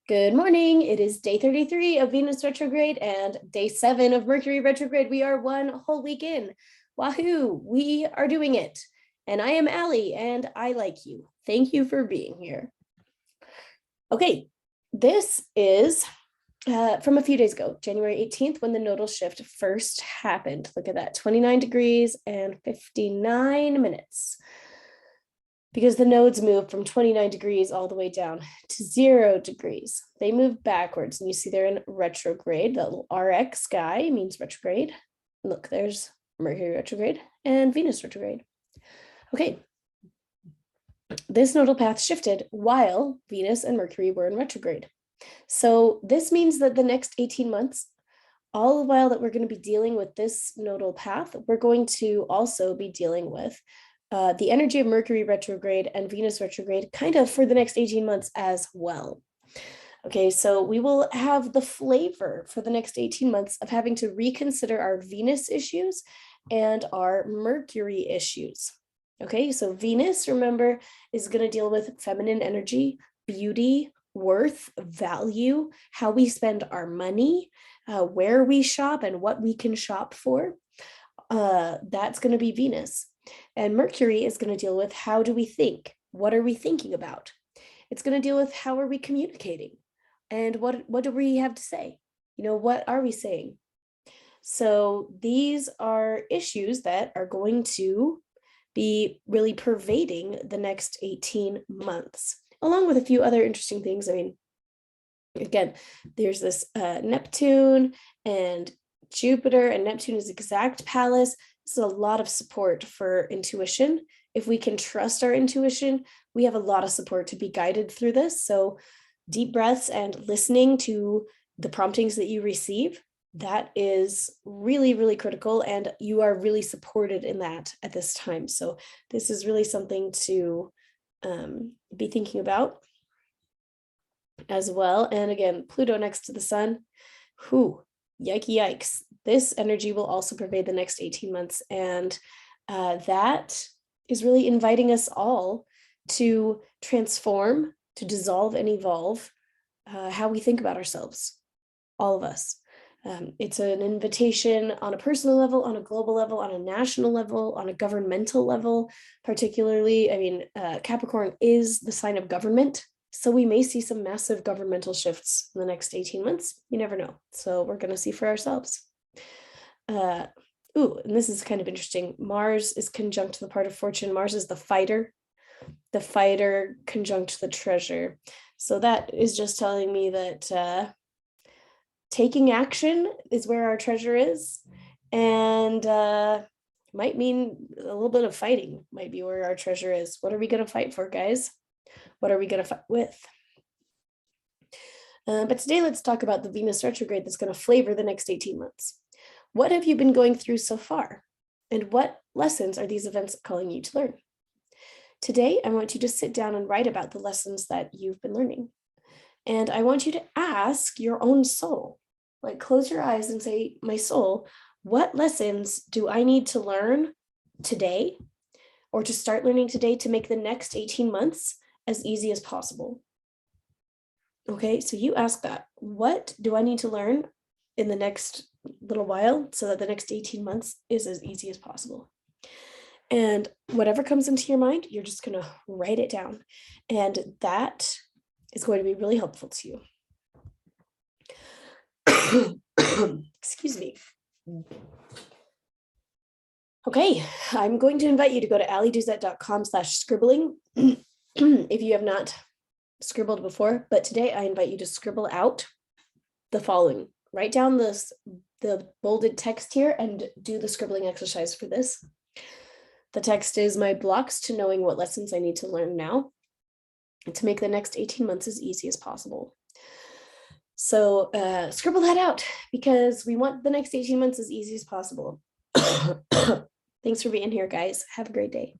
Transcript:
Good morning. It is day 33 of Venus retrograde and day 7 of Mercury retrograde. We are one whole week in. Wahoo! We are doing it. And I am Allie, and I like you. Thank you for being here. Okay, this is from a few days ago, January 18th, when the nodal shift first happened. Look at that, 29 degrees and 59 minutes. Because the nodes move from 29 degrees all the way down to 0 degrees. They move backwards, and you see they're in retrograde. That little RX guy means retrograde. Look, there's Mercury retrograde and Venus retrograde. Okay, this nodal path shifted while Venus and Mercury were in retrograde. So this means that the next 18 months, all the while that we're going to be dealing with this nodal path, we're going to also be dealing with the energy of Mercury retrograde and Venus retrograde kind of for the next 18 months as well. Okay, so we will have the flavor for the next 18 months of having to reconsider our Venus issues and our Mercury issues. Okay, so Venus, remember, is going to deal with feminine energy, beauty, worth, value, how we spend our money, where we shop and what we can shop for. That's going to be Venus. And Mercury is going to deal with how do we think? What are we thinking about? It's going to deal with how are we communicating? And what do we have to say? What are we saying? So these are issues that are going to be really pervading the next 18 months, along with a few other interesting things. I mean, again, there's this Neptune and Jupiter, and Neptune is exact palace. This is a lot of support for intuition. If we can trust our intuition, we have a lot of support to be guided through this. So deep breaths and listening to the promptings that you receive, that is really, really critical. And you are really supported in that at this time. So this is really something to be thinking about as well. And again, Pluto next to the sun, yikes. This energy will also pervade the next 18 months. And that is really inviting us all to transform, to dissolve and evolve how we think about ourselves, all of us. It's an invitation on a personal level, on a global level, on a national level, on a governmental level, particularly. I mean, Capricorn is the sign of government. So we may see some massive governmental shifts in the next 18 months. You never know. So we're going to see for ourselves. And this is kind of interesting. Mars is conjunct the part of fortune. Mars is the fighter conjunct the treasure. So that is just telling me that taking action is where our treasure is. And might mean a little bit of fighting might be where our treasure is. What are we going to fight for, guys? What are we going to fight with? But today, let's talk about the Venus retrograde that's going to flavor the next 18 months. What have you been going through so far? And what lessons are these events calling you to learn? Today, I want you to sit down and write about the lessons that you've been learning. And I want you to ask your own soul, like close your eyes and say, my soul, what lessons do I need to learn today or to start learning today to make the next 18 months as easy as possible? Okay, so you ask that. What do I need to learn in the next little while so that the next 18 months is as easy as possible? And whatever comes into your mind, you're just going to write it down. And that is going to be really helpful to you. Excuse me. Okay, I'm going to invite you to go to allieduzette.com/scribbling if you have not scribbled before, but today I invite you to scribble out the following. Write down the bolded text here and do the scribbling exercise for this. The text is my blocks to knowing what lessons I need to learn now to make the next 18 months as easy as possible. So scribble that out because we want the next 18 months as easy as possible. Thanks for being here, guys. Have a great day.